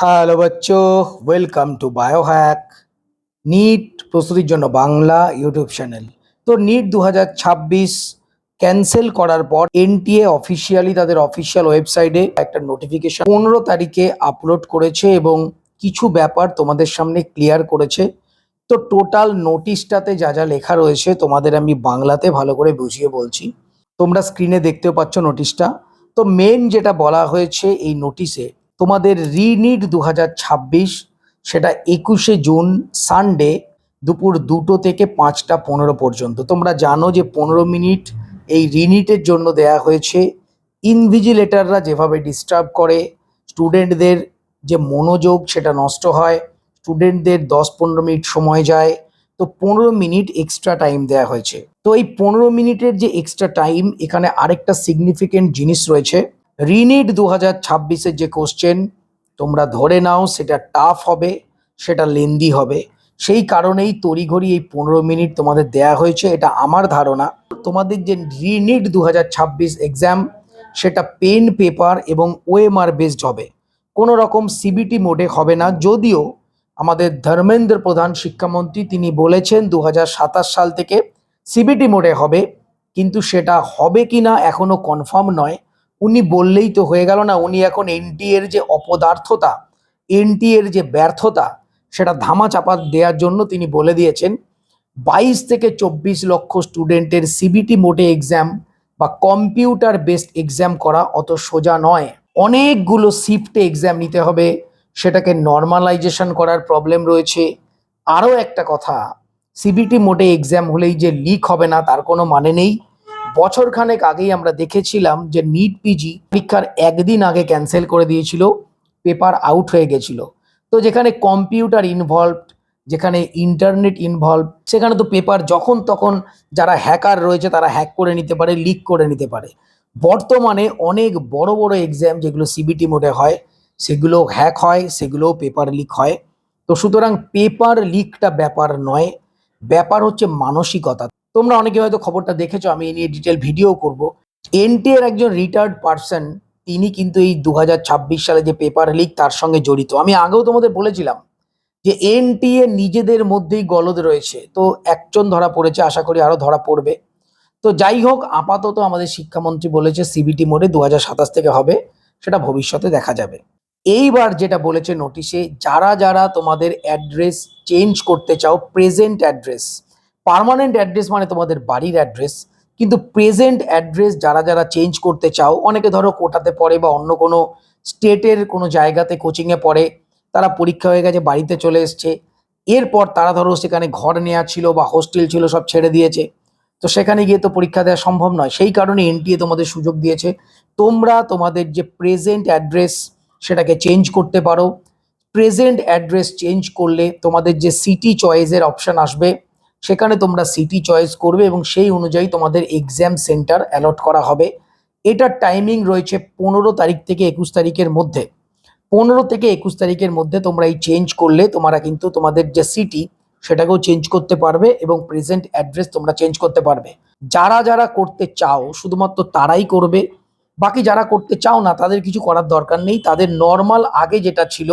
Hello বাচ্চো, welcome to Biohack. NEET প্রস্তুতির জন্য বাংলা ইউটিউব চ্যানেল। তো নিট 2026 ক্যান্সেল করার পর এনটিএ অফিসিয়ালি তাদের অফিসিয়াল ওয়েবসাইটে একটা নোটিফিকেশন 15 তারিখে আপলোড করেছে এবং কিছু ব্যাপার তোমাদের সামনে ক্লিয়ার করেছে। তো টোটাল নোটিশটাতে যা যা লেখা রয়েছে তোমাদের আমি বাংলাতে ভালো করে বুঝিয়ে বলছি। তোমরা স্ক্রিনে দেখতেও পাচ্ছ নোটিশটা। তো মেন যেটা বলা হয়েছে এই নোটিশে, তোমাদের রিনিট 2026 সেটা 21শে জুন সানডে দুপুর 2টো থেকে 5টা 15 পর্যন্ত। তোমরা জানো যে 15 মিনিট এই রিনিটের জন্য দেয়া হয়েছে। ইনভিজিলেটররা যেভাবে ডিস্টার্ব করে, স্টুডেন্টদের যে মনোযোগ সেটা নষ্ট হয়, স্টুডেন্টদের 10-15 মিনিট সময় যায়। তো 15 মিনিট এক্সট্রা টাইম দেওয়া হয়েছে। তো এই 15 মিনিটের যে এক্সট্রা টাইম, এখানে আরেকটা সিগনিফিকেন্ট জিনিস রয়েছে। রিনিট 2026-এর যে কোশ্চেন তোমরা ধরে নাও সেটা টাফ হবে, সেটা লেন্দি হবে। সেই কারণেই তড়িঘড়ি এই 15 মিনিট তোমাদের দেয়া হয়েছে। এটা আমার ধারণা তোমাদের যে রিনিট 2026 এক্সাম সেটা পেন পেপার এবং ওএমআর বেসড হবে, কোনো রকম সিবিটি মোডে হবে না। যদিও আমাদের ধর্মেন্দ্র প্রধান শিক্ষামন্ত্রী তিনি বলেছেন 2027 সাল থেকে সিবিটি মোডে হবে, কিন্তু সেটা হবে কি না এখনো কনফার্ম নয়। উনি বললেই তো হয়ে গেল না। উনি এখন এনটিএ এর যে অপদার্থতা, এনটিএ এর যে ব্যর্থতা সেটা ধামাচাপা দেওয়ার জন্য তিনি বলে দিয়েছেন 22 থেকে 24 লক্ষ স্টুডেন্টের সিবিটি মোডে এক্সাম বা কম্পিউটার বেসড এক্সাম করা অত সোজা নয়। অনেকগুলো শিফটে এক্সাম নিতে হবে, সেটাকে নর্মালাইজেশন করার প্রবলেম রয়েছে। আরও একটা কথা, সিবিটি মোডে এক্সাম হলেই যে লিক হবে না তার কোনো মানে নেই। বছরখানেক আগেই আমরা দেখেছিলাম যে নিট পিজি পরীক্ষার একদিন আগে ক্যান্সেল করে দিয়েছিল, পেপার আউট হয়ে গেছিল। তো যেখানে কম্পিউটার ইনভলভড, যেখানে ইন্টারনেট ইনভলভ, সেখানে তো পেপার যখন তখন যারা হ্যাকার রয়েছে তারা হ্যাক করে নিতে পারে, লিক করে নিতে পারে। বর্তমানে অনেক বড় বড় এক্সাম যেগুলো সিবিটি মোডে হয় সেগুলো হ্যাক হয়, সেগুলো পেপার লিক হয়। তো সুতরাং পেপার লিকটা ব্যাপার নয়, ব্যাপার হচ্ছে মানসিকতা। তোমরা অনেকে হয়তো খবরটা দেখেছো, আমি এই নিয়ে ডিটেল ভিডিও করব। এনটিএ এর একজন রিটায়ার্ড পার্সন তিনি কিন্তু এই 2026 সালে যে পেপার লিক তার সঙ্গে জড়িত। আমি আগেও তোমাদের বলেছিলাম যে এনটিএ নিজেদের মধ্যেই গলদ রয়েছে। তো একজন ধরা পড়েছে, আশা করি আরো ধরা পড়বে। তো যাই হোক, আপাতত আমাদের শিক্ষামন্ত্রী বলেছে সিবিটি মোডে 2027 থেকে হবে, সেটা ভবিষ্যতে দেখা যাবে। এইবার যেটা বলেছে নোটিশে, যারা যারা তোমাদের অ্যাড্রেস চেঞ্জ করতে চাও, প্রেজেন্ট অ্যাড্রেস, পার্মানেন্ট অ্যাড্রেস মানে তোমাদের বাড়ির অ্যাড্রেস, কিন্তু প্রেজেন্ট অ্যাড্রেস যারা যারা চেঞ্জ করতে চাও, অনেকে ধরো কোটাতে পড়ে বা অন্য কোনো স্টেটের কোনো জায়গাতে কোচিংয়ে পড়ে, তারা পরীক্ষা হয়ে গেছে বাড়িতে চলে এসছে, এরপর তারা ধরো সেখানে ঘর নেওয়া ছিল বা হোস্টেল ছিল সব ছেড়ে দিয়েছে, তো সেখানে গিয়ে তো পরীক্ষা দেওয়া সম্ভব নয়। সেই কারণে এনটিএ তোমাদের সুযোগ দিয়েছে, তোমরা তোমাদের যে প্রেজেন্ট অ্যাড্রেস সেটাকে চেঞ্জ করতে পারো। প্রেজেন্ট অ্যাড্রেস চেঞ্জ করলে তোমাদের যে সিটি চয়েসের অপশান আসবে, সেখানে তোমরা সিটি চয়েস করবে এবং সেই অনুযায়ী তোমাদের এক্সাম সেন্টার অ্যালট করা হবে। এটার টাইমিং রয়েছে 15 তারিখ থেকে 21 তারিখের মধ্যে। 15 থেকে 21 তারিখের মধ্যে তোমরা এই চেঞ্জ করলে তোমরা কিন্তু তোমাদের যে সিটি সেটাকেও চেঞ্জ করতে পারবে এবং প্রেজেন্ট অ্যাড্রেস তোমরা চেঞ্জ করতে পারবে। যারা যারা করতে চাও শুধুমাত্র তারাই করবে, বাকি যারা করতে চাও না তাদের কিছু করার দরকার নেই। তাদের নর্মাল আগে যেটা ছিল,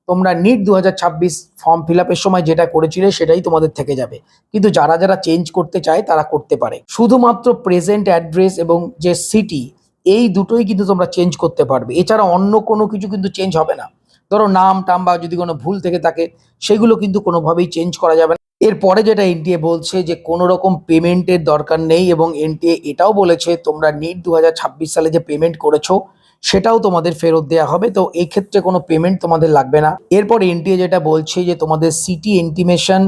তোমরা নিট 2026 ফর্ম ফিল আপের সময় যেটা করেছিলে সেটাই তোমাদের থেকে যাবে। কিন্তু যারা যারা চেঞ্জ করতে চায় তারা করতে পারে। শুধুমাত্র প্রেজেন্ট অ্যাড্রেস এবং যে সিটি, এই দুটোই কিন্তু তোমরা চেঞ্জ করতে পারবে, এছাড়া অন্য কোনো কিছু কিন্তু চেঞ্জ হবে না। ধরো নাম টাম বা যদি কোনো ভুল থেকে থাকে সেগুলো কিন্তু কোনোভাবেই চেঞ্জ করা যাবে না। এরপরে যেটা এনটিএ বলছে যে কোনো রকম পেমেন্টের দরকার নেই এবং এনটিএ এটাও বলেছে তোমরা নিট 2026 সালে যে পেমেন্ট করেছো সেটাও তোমাদের ফেরত দেওয়া হবে। তো এই ক্ষেত্রে কোনো পেমেন্ট তোমাদের লাগবে না। এরপর এনটিএ যেটা বলছে যে তোমাদের সিটি ইন্টিমেশন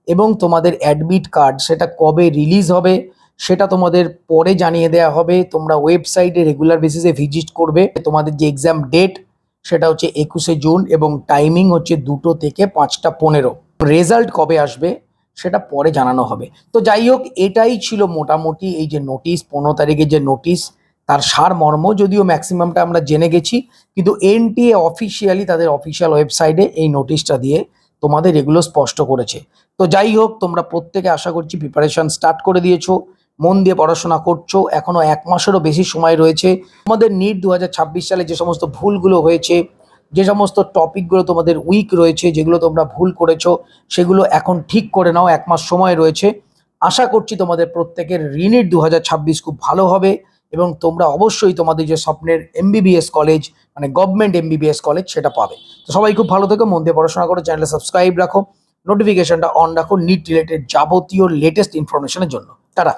এবং তোমাদের অ্যাডমিট কার্ড সেটা কবে রিলিজ হবে সেটা তোমাদের পরে জানিয়ে দেওয়া হবে। তোমরা ওয়েবসাইটে রেগুলার বেসিসে ভিজিট করবে। তোমাদের যে এক্সাম ডেট সেটা হচ্ছে 21শে জুন এবং টাইমিং হচ্ছে 2টো থেকে 5টা 15। রেজাল্ট কবে আসবে সেটা পরে জানানো হবে। তো যাই হোক, এটাই ছিল মোটামুটি এই যে নোটিশ, 15 তারিখের যে নোটিশ তার সারমর্ম। যদিও ম্যাক্সিমামটা আমরা জেনে গেছি, কিন্তু এনটিএ অফিসিয়ালি তাদের অফিসিয়াল ওয়েবসাইটে এই নোটিশটা দিয়ে তোমাদের এগুলো স্পষ্ট করেছে। তো যাই হোক, তোমরা প্রত্যেকে আশা করছি প্রিপারেশন স্টার্ট করে দিয়েছো, মন দিয়ে পড়াশোনা করছো। এখনো 1 মাসেরও বেশি সময় রয়েছে। তোমাদের নিট 2026 সালে যে সমস্ত ভুলগুলো হয়েছে, যে সমস্ত টপিকগুলো তোমাদের উইক রয়েছে, যেগুলো তোমরা ভুল করেছো, সেগুলো এখন ঠিক করে নাও, 1 মাস সময় রয়েছে। আশা করছি তোমাদের প্রত্যেকের রিনিট 2026 খুব ভালো হবে এবং তোমরা অবশ্যই তোমাদের যে স্বপ্নের এমবিবিএস কলেজ মানে গভর্নমেন্ট এমবিবিএস কলেজ সেটা পাবে। তো সবাই খুব ভালো থেকো, মন দিয়ে পড়াশোনা করো, চ্যানেলে সাবস্ক্রাইব রাখো, নোটিফিকেশনটা অন রাখো নিট রিলেটেড যাবতীয় লেটেস্ট ইনফরমেশনের জন্য। টাটা।